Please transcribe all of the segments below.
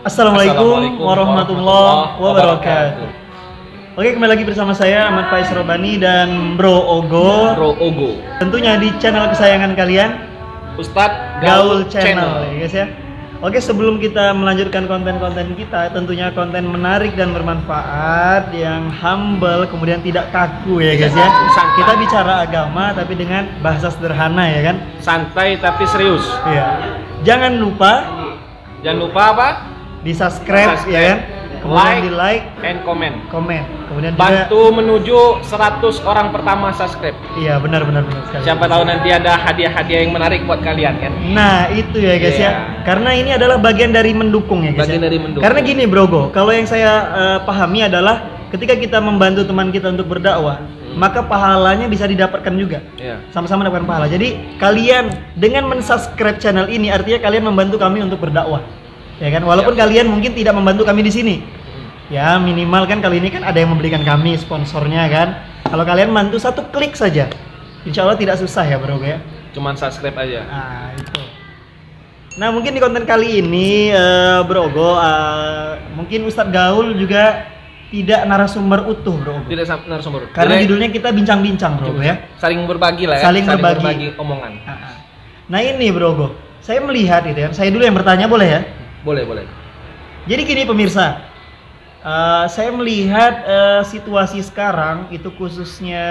Assalamualaikum warahmatullahi wabarakatuh. Oke, kembali lagi bersama saya Ahmad Faiz Robani dan Bro Ogo. Tentunya di channel kesayangan kalian, Ustadz Gaul Channel, ya guys ya. Oke, sebelum kita melanjutkan konten-konten kita, tentunya konten menarik dan bermanfaat, yang humble, kemudian tidak kaku ya guys ya. Kita bicara agama tapi dengan bahasa sederhana ya kan. Santai tapi serius. Iya. Jangan lupa apa? Di subscribe ya kan. Kemudian di like and comment. Kemudian bantu juga menuju 100 orang pertama subscribe. Iya, benar sekali. Siapa tahu nanti ada hadiah-hadiah yang menarik buat kalian kan. Nah, itu ya guys ya. Karena ini adalah bagian dari mendukung ya guys. Dari mendukung. Karena gini Bro, kalau yang saya pahami adalah ketika kita membantu teman kita untuk berdakwah, maka pahalanya bisa didapatkan juga. Sama-sama mendapatkan pahala. Jadi kalian dengan mensubscribe channel ini artinya kalian membantu kami untuk berdakwah. Ya kan, walaupun kalian mungkin tidak membantu kami di sini. Ya, minimal kan kali ini kan ada yang memberikan kami sponsornya kan. Kalau kalian bantu satu klik saja, insya Allah tidak susah ya Bro ya. Cuman subscribe aja. Nah, itu. Nah, mungkin di konten kali ini Bro Ogo, mungkin Ustadz Gaul juga tidak narasumber utuh Bro Ogo. Tidak narasumber. Karena judulnya kita bincang-bincang Bro Ogo ya. Saling berbagi lah ya. Saling berbagi omongan. Nah ini Bro Ogo, saya melihat itu ya. Saya dulu yang bertanya, boleh ya? Boleh. Jadi gini pemirsa, saya melihat situasi sekarang itu khususnya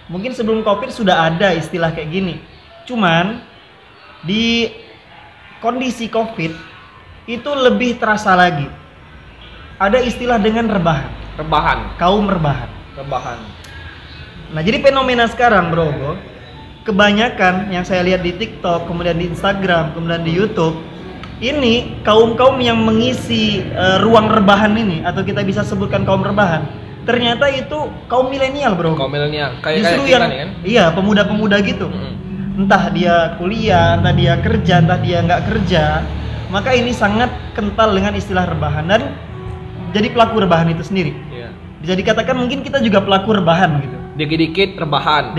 mungkin sebelum COVID sudah ada istilah kayak gini. Cuman di kondisi COVID itu lebih terasa lagi. Ada istilah dengan rebahan. Kaum rebahan. Nah, jadi fenomena sekarang Bro, kebanyakan yang saya lihat di TikTok, kemudian di Instagram, kemudian di YouTube, ini kaum-kaum yang mengisi ruang rebahan ini, atau kita bisa sebutkan kaum rebahan, ternyata itu kaum milenial Bro. Kaum milenial, kayak justru kita yang nih kan? Iya, pemuda-pemuda gitu. Entah dia kuliah, entah dia kerja, entah dia nggak kerja, maka ini sangat kental dengan istilah rebahan dan jadi pelaku rebahan itu sendiri. Bisa dikatakan mungkin kita juga pelaku rebahan gitu. Dikit-dikit rebahan.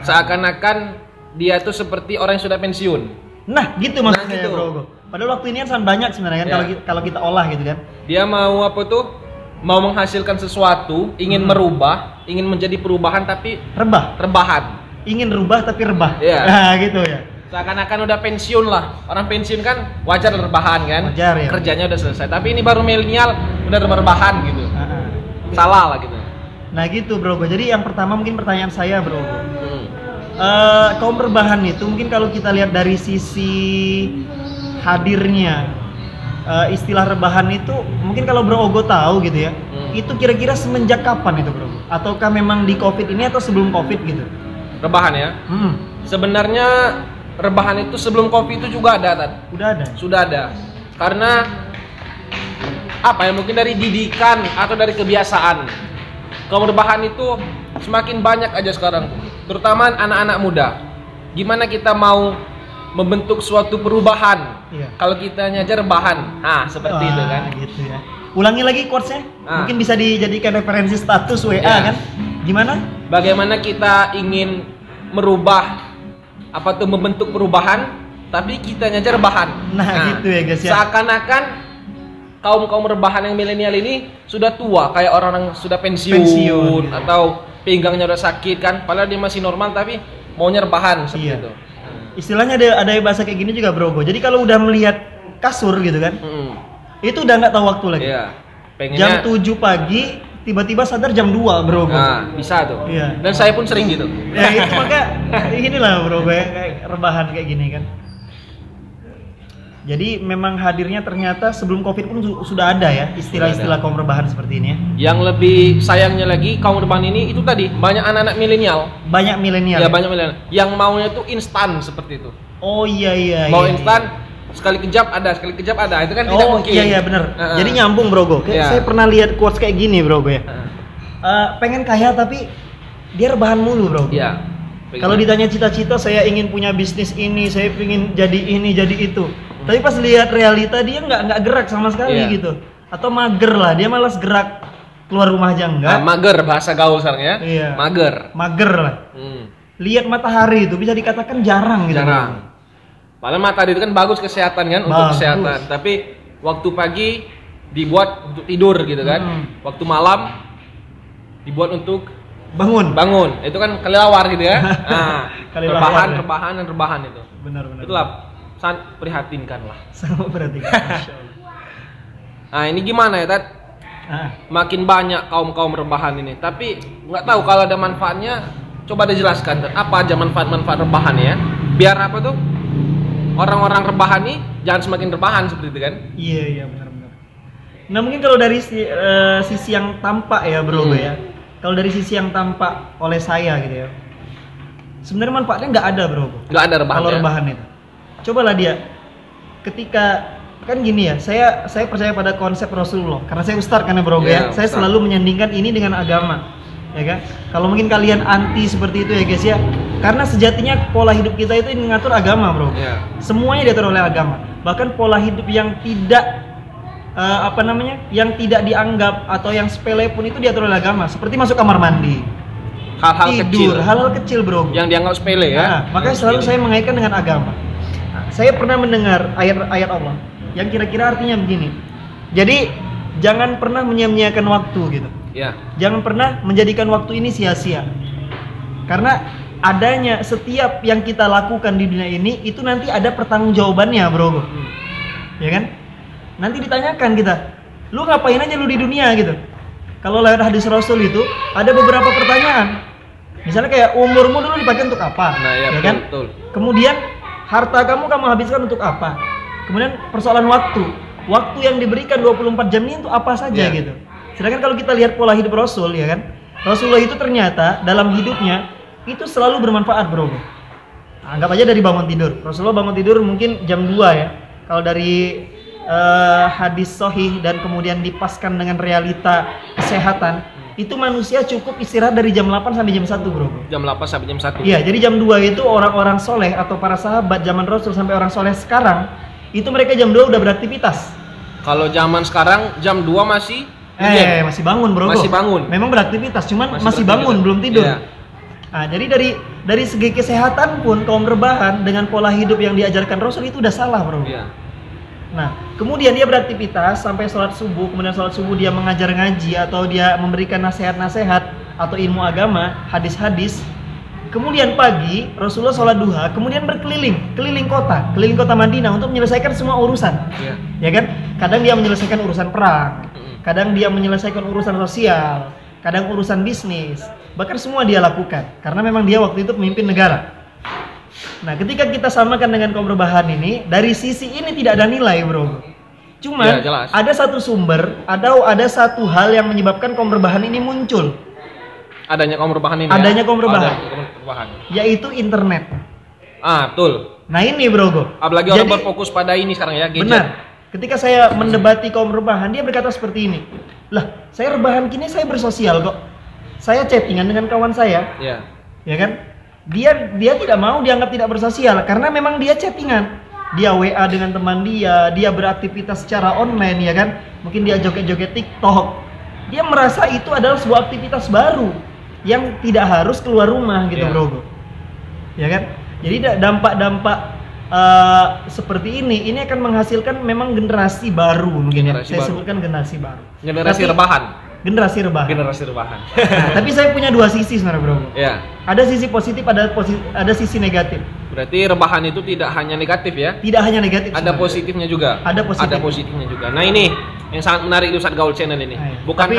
Seakan-akan dia tuh seperti orang yang sudah pensiun. Nah, gitu maksudnya gitu. Bro. Padahal waktu ini kan sangat banyak sebenarnya kan kalau kita olah gitu kan. Dia mau apa tuh? Mau menghasilkan sesuatu, ingin merubah, ingin menjadi perubahan tapi rebahan. Ingin rubah tapi rebah. Nah, gitu ya. Seakan-akan udah pensiun lah. Orang pensiun kan wajar rebahan kan? Wajar ya. Kerjanya udah selesai. Tapi ini baru milenial udah rebahan gitu. Salah lah gitu. Nah, gitu Bro. Jadi yang pertama mungkin pertanyaan saya Bro. Kaum rebahan itu mungkin kalau kita lihat dari sisi hadirnya istilah rebahan itu mungkin kalau Bro Ogo tahu gitu ya, itu kira-kira semenjak kapan itu Bro? Ataukah memang di COVID ini atau sebelum COVID gitu? Rebahan ya? Sebenarnya rebahan itu sebelum COVID itu juga ada, Tad. Sudah ada. Karena apa ya, mungkin dari didikan atau dari kebiasaan. Kaum rebahan itu semakin banyak aja sekarang, terutama anak-anak muda. Gimana kita mau membentuk suatu perubahan kalau kita nyajar rebahan? Nah, seperti itu kan. Gitu ya. Ulangi lagi quotes-nya. Mungkin bisa dijadikan referensi status WA kan. Gimana? Bagaimana kita ingin merubah membentuk perubahan tapi kita nyajar rebahan. Nah, gitu ya guys ya. Seakan-akan kaum rebahan yang milenial ini sudah tua, kayak orang sudah pensiun atau pinggangnya udah sakit kan, padahal dia masih normal tapi maunya rebahan seperti itu. Istilahnya ada bahasa kayak gini juga Bro. Jadi kalau udah melihat kasur gitu kan, itu udah nggak tahu waktu lagi. Jam 7 pagi tiba-tiba sadar jam 2 Bro. Nah, bisa tuh. Dan saya pun sering gitu. Ya itu maka inilah Bro, kayak rebahan kayak gini kan. Jadi memang hadirnya ternyata sebelum COVID pun sudah ada ya istilah-istilah kaum rebahan seperti ini ya. Yang lebih sayangnya lagi kaum rebahan ini itu tadi banyak anak-anak milenial. Banyak milenial yang maunya tuh instan seperti itu. Oh iya. Mau instan, sekali kejap ada. Itu kan tidak mungkin. Iya benar. Jadi nyambung Bro. Saya pernah lihat quotes kayak gini Bro ya. Pengen kaya tapi dia rebahan mulu Bro. Iya. Kalau ditanya cita-cita, saya ingin punya bisnis ini, saya ingin jadi ini, jadi itu. Tapi pas lihat realita dia nggak gerak sama sekali gitu. Atau mager lah, dia malas gerak keluar rumah aja enggak. Mager bahasa gaul sekarang ya. Iya. Mager lah. Lihat matahari itu bisa dikatakan jarang gitu. Padahal matahari itu kan bagus kesehatan kan, untuk kesehatan. Tapi waktu pagi dibuat untuk tidur gitu kan. Waktu malam dibuat untuk bangun. Itu kan kelelawar gitu ya. Nah, rebahan itu. Benar. Itulah sangat prihatinkan lah. Sangat prihatinkan. Nah, ini gimana ya, Tat? Makin banyak kaum rebahan ini. Tapi nggak tahu kalau ada manfaatnya. Coba dijelaskan, Tat. Apa aja manfaat rebahan ya? Biar apa tuh? Orang-orang rebahan nih jangan semakin rebahan seperti itu kan? Iya benar. Nah mungkin kalau dari sisi yang tampak ya bro ya, kalau dari sisi yang tampak oleh saya gitu ya, sebenarnya manfaatnya nggak ada bro. Nggak ada rebahan. Kalau rebahan itu, cobalah dia, ketika kan gini ya, saya percaya pada konsep Rasulullah karena saya ustadz kan ya bro ya, saya selalu menyandingkan ini dengan agama. Ya kan? Kalau mungkin kalian anti seperti itu ya guys ya, karena sejatinya pola hidup kita itu mengatur agama bro. Semuanya diatur oleh agama. Bahkan pola hidup yang tidak yang tidak dianggap atau yang sepele pun itu diatur oleh agama. Seperti masuk kamar mandi, hal-hal kecil bro. Yang dianggap sepele ya. Nah, makanya selalu saya mengaitkan dengan agama. Nah, saya pernah mendengar ayat-ayat Allah yang kira-kira artinya begini. Jadi jangan pernah menyia-nyiakan waktu gitu. Jangan pernah menjadikan waktu ini sia-sia. Karena adanya setiap yang kita lakukan di dunia ini itu nanti ada pertanggungjawabannya, bro. Ya kan? Nanti ditanyakan kita, lu ngapain aja lu di dunia gitu. Kalau lewat hadis Rasul itu ada beberapa pertanyaan. Misalnya kayak umurmu dulu dipakai untuk apa? Nah, ya kan? Betul. Kemudian harta kamu habiskan untuk apa? Kemudian persoalan waktu yang diberikan 24 jam ini untuk apa saja gitu. Sedangkan kalau kita lihat pola hidup Rasul ya kan, Rasulullah itu ternyata dalam hidupnya itu selalu bermanfaat bro. Anggap aja dari bangun tidur, Rasulullah bangun tidur mungkin jam 2 ya. Kalau dari hadis sahih dan kemudian dipaskan dengan realita kesehatan, itu manusia cukup istirahat dari jam 8 sampai jam 1 bro. Jam 8 sampai jam 1. Iya, jadi jam 2 itu orang-orang soleh atau para sahabat zaman Rasul sampai orang soleh sekarang, itu mereka jam 2 udah beraktivitas. Kalau zaman sekarang jam 2 masih masih bangun bro. Masih bangun. Memang beraktivitas, cuman masih bangun, belum tidur. Nah, jadi dari segi kesehatan pun kaum rebahan dengan pola hidup yang diajarkan Rasul itu udah salah bro. Nah, kemudian dia beraktivitas sampai sholat subuh, kemudian sholat subuh dia mengajar ngaji atau dia memberikan nasihat-nasihat atau ilmu agama, hadis-hadis. Kemudian pagi Rasulullah sholat duha, kemudian keliling kota Madinah untuk menyelesaikan semua urusan. Ya kan? Kadang dia menyelesaikan urusan perang, kadang dia menyelesaikan urusan sosial, kadang urusan bisnis, bahkan semua dia lakukan karena memang dia waktu itu pemimpin negara. Nah, ketika kita samakan dengan kaum rebahan ini, dari sisi ini tidak ada nilai, bro. Cuman ada satu sumber, ada satu hal yang menyebabkan kaum rebahan ini muncul. Adanya kaum rebahan ini. Adanya kaum rebahan. Yaitu internet. Betul. Nah, ini, bro. Apalagi orang berfokus pada ini sekarang ya, gadget. Benar. Ketika saya mendebati kaum rebahan, dia berkata seperti ini. Lah, saya rebahan kini saya bersosial kok. Saya chattingan dengan kawan saya. Ya kan? Dia tidak mau dianggap tidak bersosial karena memang dia chattingan. Dia WA dengan teman dia beraktivitas secara online ya kan. Mungkin dia joget-joget TikTok. Dia merasa itu adalah sebuah aktivitas baru yang tidak harus keluar rumah gitu, bro. Ya kan? Jadi dampak-dampak seperti ini akan menghasilkan memang generasi baru mungkin saya sebutkan generasi baru. Generasi rebahan. Generasi rebahan. Nah, tapi saya punya dua sisi sebenarnya, bro. Ada sisi positif, ada sisi negatif. Berarti rebahan itu tidak hanya negatif ya? Tidak hanya negatif. Ada positifnya juga. Ada positifnya juga. Nah, ini yang sangat menarik di Ustadz Gaul Channel ini. Bukan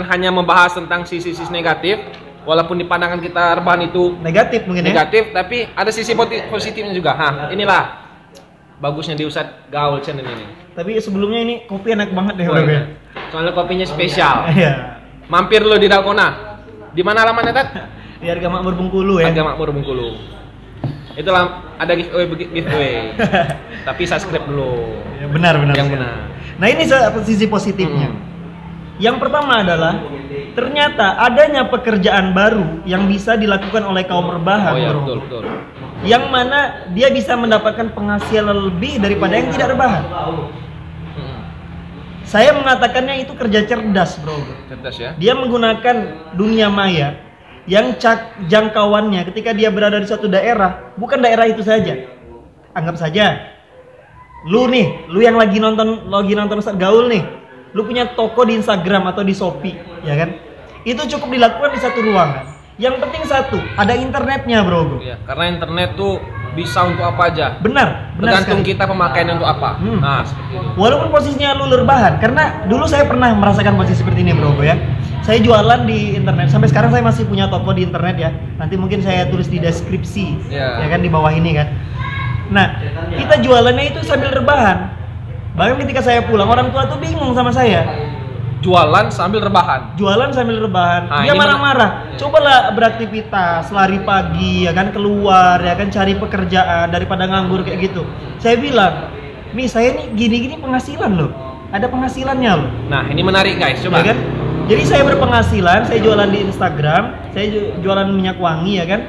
hanya membahas tentang sisi-sisi negatif, walaupun di pandangan kita rebahan itu negatif mungkin negatif, tapi ada sisi positifnya juga. Inilah bagusnya di Ustadz Gaul Channel ini. Tapi sebelumnya ini kopi enak banget deh, bro. Soalnya kopinya spesial. Mampir lo di Dalkona. Di mana alamatnya, Tat? Di Harga Makmur Bengkulu ya. Harga Makmur Bengkulu. Itulah ada giveaway. Tapi subscribe dulu. Ya, benar. Yang benar. Nah, ini sisi positifnya. Yang pertama adalah ternyata adanya pekerjaan baru yang bisa dilakukan oleh kaum rebahan, bro. Betul. Yang mana dia bisa mendapatkan penghasilan lebih daripada yang tidak rebahan. Saya mengatakannya itu kerja cerdas, bro. Cerdas ya. Dia menggunakan dunia maya yang jangkauannya ketika dia berada di suatu daerah, bukan daerah itu saja. Anggap saja lu yang lagi nonton Ustadz Gaul nih, lu punya toko di Instagram atau di Shopee, ya kan? Itu cukup dilakukan di satu ruangan. Yang penting satu, ada internetnya, bro. Iya, karena internet tuh bisa untuk apa aja. Benar tergantung sekali. Kita pemakaiannya untuk apa. Nah, seperti itu. Walaupun posisinya lu rebahan, karena dulu saya pernah merasakan posisi seperti ini, bro, ya. Saya jualan di internet, sampai sekarang saya masih punya toko di internet ya. Nanti mungkin saya tulis di deskripsi, ya kan, di bawah ini kan. Nah, kita jualannya itu sambil rebahan. Bahkan ketika saya pulang, orang tua tuh bingung sama saya. Jualan sambil rebahan. Nah, dia marah-marah. Cobalah beraktivitas, lari pagi, ya kan, keluar, ya kan, cari pekerjaan daripada nganggur kayak gitu. Saya bilang, "Mi, saya nih gini-gini penghasilan loh. Ada penghasilannya loh." Nah, ini menarik, guys. Coba. Ya kan? Jadi saya berpenghasilan, saya jualan di Instagram, saya jualan minyak wangi, ya kan.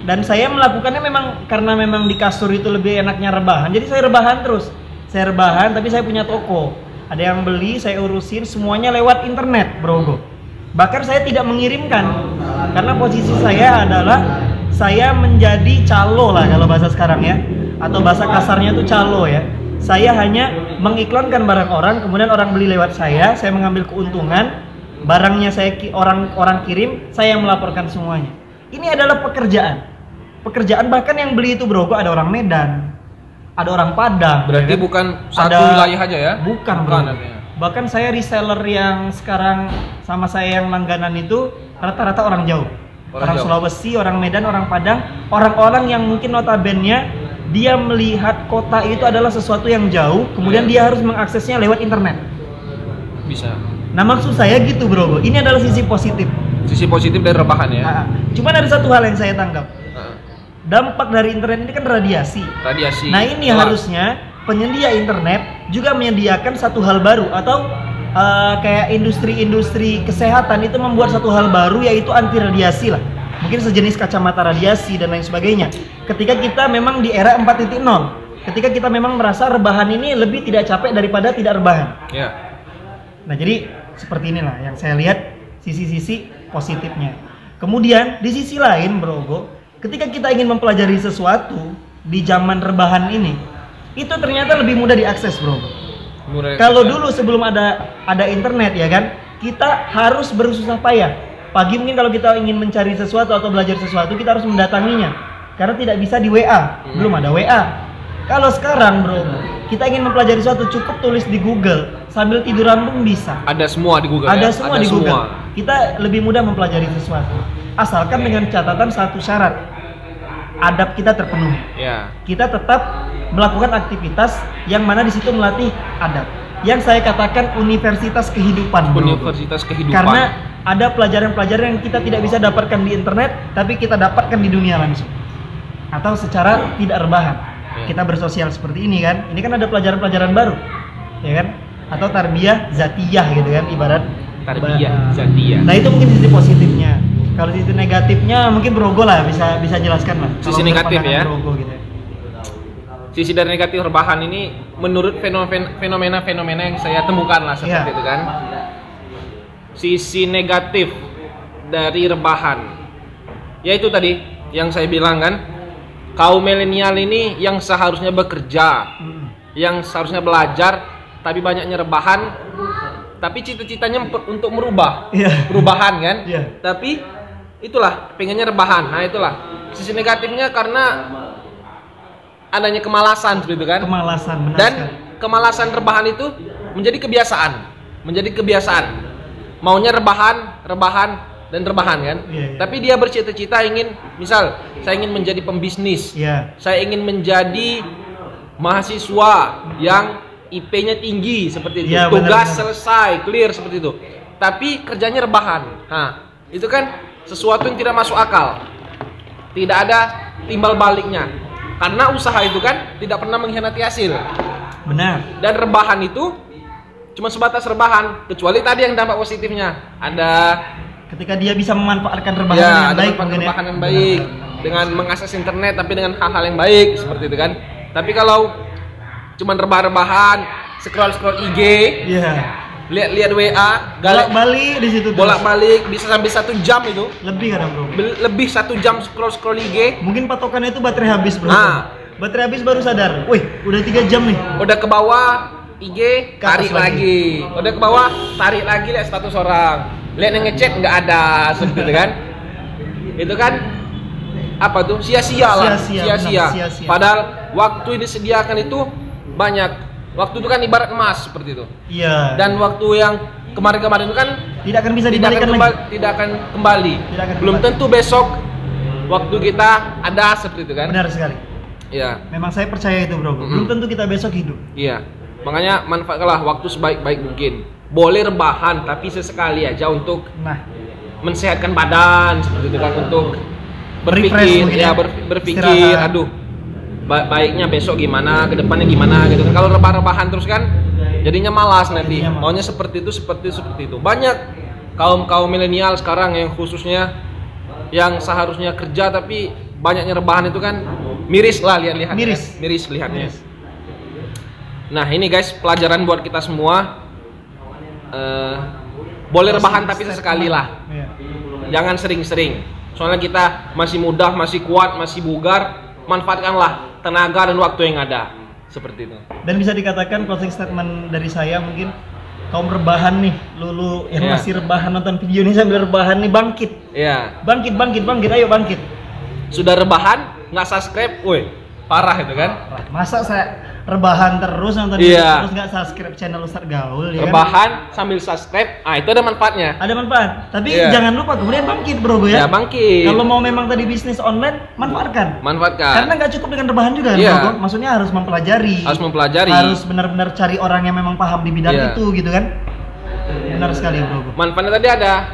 Dan saya melakukannya memang karena memang di kasur itu lebih enaknya rebahan. Jadi saya rebahan terus. Saya rebahan, tapi saya punya toko. Ada yang beli, saya urusin semuanya lewat internet, bro. Bahkan saya tidak mengirimkan, karena posisi saya adalah saya menjadi calo lah kalau bahasa sekarang ya, atau bahasa kasarnya itu calo ya. Saya hanya mengiklankan barang orang, kemudian orang beli lewat saya mengambil keuntungan, barangnya orang kirim, saya melaporkan semuanya. Ini adalah pekerjaan bahkan yang beli itu, bro, ada orang Medan, ada orang Padang. Berarti kan? Bukan satu wilayah aja ya? Bukan, bro. Bahkan saya reseller yang sekarang sama saya yang langganan itu rata-rata orang jauh. Orang Sulawesi, orang Medan, orang Padang, orang-orang yang mungkin notabene dia melihat kota itu adalah sesuatu yang jauh, kemudian dia harus mengaksesnya lewat internet. Bisa. Nah, maksud saya gitu, bro. Ini adalah sisi positif. Sisi positif dari rebahan ya. Nah, cuman ada satu hal yang saya tangkap. Dampak dari internet ini kan radiasi. Nah, ini harusnya penyedia internet juga menyediakan satu hal baru, atau kayak industri kesehatan itu membuat satu hal baru, yaitu anti radiasi lah. Mungkin sejenis kacamata radiasi dan lain sebagainya. Ketika kita memang di era 4.0, ketika kita memang merasa rebahan ini lebih tidak capek daripada tidak rebahan. Ya. Nah, jadi seperti inilah yang saya lihat sisi-sisi positifnya. Kemudian di sisi lain, bro, ketika kita ingin mempelajari sesuatu di zaman rebahan ini, itu ternyata lebih mudah diakses, bro. Kalau dulu sebelum ada internet, ya kan, kita harus bersusah payah. Pagi mungkin kalau kita ingin mencari sesuatu atau belajar sesuatu, kita harus mendatanginya, karena tidak bisa di WA, belum ada WA. Kalau sekarang, bro, kita ingin mempelajari sesuatu, cukup tulis di Google, sambil tiduran pun bisa. Ada semua di Google. Ada semua di Google. Kita lebih mudah mempelajari sesuatu, asalkan dengan catatan satu syarat: adab kita terpenuhi. Ya. Kita tetap melakukan aktivitas yang mana di situ melatih adab. Yang saya katakan universitas kehidupan, bro. Universitas kehidupan. Karena ada pelajaran-pelajaran yang kita tidak bisa dapatkan di internet, tapi kita dapatkan di dunia langsung, atau secara tidak rebahan. Kita bersosial seperti ini kan. Ini kan ada pelajaran-pelajaran baru, ya kan? Atau tarbiyah zatiyah gitu kan, ibarat tarbiyah zatiyah. Nah, itu mungkin sisi positifnya. Kalau sisi negatifnya mungkin Brogo lah bisa jelaskan lah. Sisi negatif ya. Brogo, gitu. Sisi dari negatif rebahan ini menurut fenomena-fenomena yang saya temukan lah seperti itu kan. Sisi negatif dari rebahan, yaitu tadi yang saya bilang kan, kaum milenial ini yang seharusnya bekerja, yang seharusnya belajar, tapi banyaknya rebahan, tapi cita-citanya untuk merubah, perubahan kan, tapi itulah pengennya rebahan. Nah, itulah sisi negatifnya, karena adanya kemalasan seperti itu kan. Kemalasan, benar. Dan kemalasan rebahan itu menjadi kebiasaan. Maunya rebahan dan rebahan kan. Tapi dia bercita-cita ingin, misal saya ingin menjadi pembisnis, saya ingin menjadi mahasiswa yang IP-nya tinggi seperti itu, tugas selesai, clear seperti itu. Tapi kerjanya rebahan. Nah, itu kan sesuatu yang tidak masuk akal. Tidak ada timbal baliknya. Karena usaha itu kan tidak pernah mengkhianati hasil. Benar. Dan rebahan itu cuma sebatas rebahan, kecuali tadi yang dampak positifnya. Ada ketika dia bisa memanfaatkan rebahan yang baik, rebahan yang baik dengan mengakses internet, tapi dengan hal-hal yang baik seperti itu kan. Tapi kalau cuma rebahan, scroll IG, lihat WA, bolak-balik di situ. Bolak-balik bisa sampai 1 jam itu. Lebih kadang, Bro. Lebih 1 jam scroll IG. Mungkin patokannya itu baterai habis, Bro. Baterai habis baru sadar. Wih, udah 3 jam nih. Udah ke bawah IG, tarik lagi. Udah ke bawah, tarik lagi, lihat status orang. Lihat yang ngechat nggak ada, seperti itu kan. Itu kan apa tuh? Sia-sia lah. Sia-sia. Padahal waktu yang disediakan itu banyak. Waktu itu kan ibarat emas seperti itu. Iya. Dan waktu yang kemarin-kemarin itu kan tidak akan bisa dibalikan lagi. Tidak akan kembali. Belum tentu besok waktu kita ada seperti itu kan. Benar sekali. Iya. Memang saya percaya itu, Bro. Belum tentu kita besok hidup. Iya. Makanya manfaatkanlah waktu sebaik-baik mungkin. Boleh rebahan tapi sesekali aja untuk mensehatkan badan seperti itu kan, untuk berpikir berpikir aduh baiknya besok gimana, kedepannya gimana gitu kan. Kalau rebah-rebahan terus kan jadinya malas nanti. Maunya seperti itu. Banyak kaum milenial sekarang yang khususnya yang seharusnya kerja tapi banyaknya rebahan itu kan miris lah lihat-lihat. Miris lihatnya. Nah, ini guys pelajaran buat kita semua. Boleh rebahan tapi sesekali lah. Jangan sering-sering. Soalnya kita masih muda, masih kuat, masih bugar. Manfaatkanlah tenaga dan waktu yang ada, seperti itu. Dan bisa dikatakan closing statement dari saya mungkin, kaum rebahan nih, lulu yang masih rebahan nonton video ini sambil rebahan nih, bangkit. Bangkit, ayo bangkit. Sudah rebahan nggak subscribe, woi parah itu kan. Masa saya rebahan terus nonton video terus nggak subscribe channel Ustadz Gaul ya rebahan kan? Sambil subscribe, itu ada manfaatnya. Ada manfaat, tapi jangan lupa kemudian bangkit, Bro ya. Bangkit. Kalau mau memang tadi bisnis online, manfaatkan. Karena nggak cukup dengan rebahan juga kan, Bro. Maksudnya harus mempelajari. Harus benar-benar cari orang yang memang paham di bidang itu gitu kan. Benar sekali, Bro. Manfaatnya tadi ada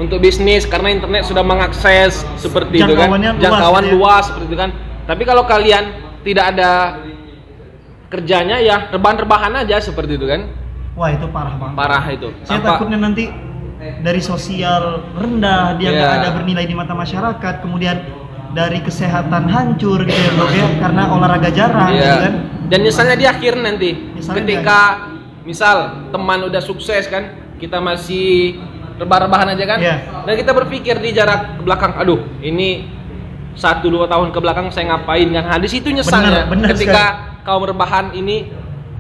untuk bisnis karena internet sudah mengakses seperti itu kan. Jangkauan luas seperti itu kan. Tapi kalau kalian tidak ada kerjanya ya rebahan-rebahan aja seperti itu kan. Wah, itu parah banget. Parah itu. Saya takutnya nanti dari sosial rendah, dia nggak ada bernilai di mata masyarakat, kemudian dari kesehatan hancur gitu ya, karena olahraga jarang gitu kan. Dan misalnya di akhir nanti ketika misal teman udah sukses kan, kita masih rebah-rebahan aja kan. Dan kita berpikir di jarak ke belakang, aduh ini 1-2 tahun ke belakang saya ngapain kan. Di situ nyesalnya ketika kaum rebahan ini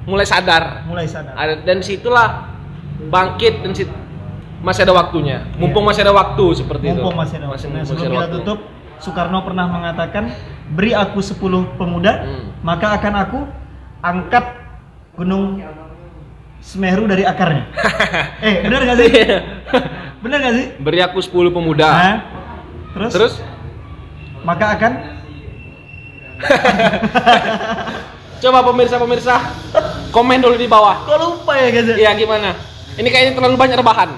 mulai sadar. Dan situlah bangkit dan masih ada waktunya. Mumpung masih ada waktu seperti itu. Masih ada waktu. Sebelum kita tutup, Soekarno pernah mengatakan, beri aku 10 pemuda, maka akan aku angkat gunung Semeru dari akarnya. Benar nggak sih? Benar nggak sih? Beri aku 10 pemuda. Terus? Maka akan coba pemirsa komen dulu di bawah. Kok lupa ya guys? Iya gimana? Ini kayaknya terlalu banyak rebahan.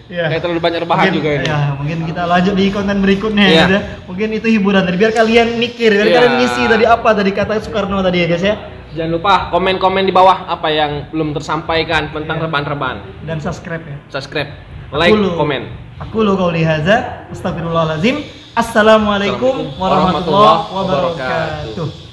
Kayak terlalu banyak rebahan juga ini. Ya, mungkin kita lanjut di konten berikutnya ya. Mungkin itu hiburan tadi biar kalian mikir, biar kalian ngisi tadi apa tadi kata Soekarno tadi ya guys ya. Jangan lupa komen-komen di bawah apa yang belum tersampaikan tentang rebahan-rebahan. Dan subscribe ya. Subscribe, like, komen. Aku lo qauli hadza, astagfirullahalazim. Assalamualaikum warahmatullahi wabarakatuh.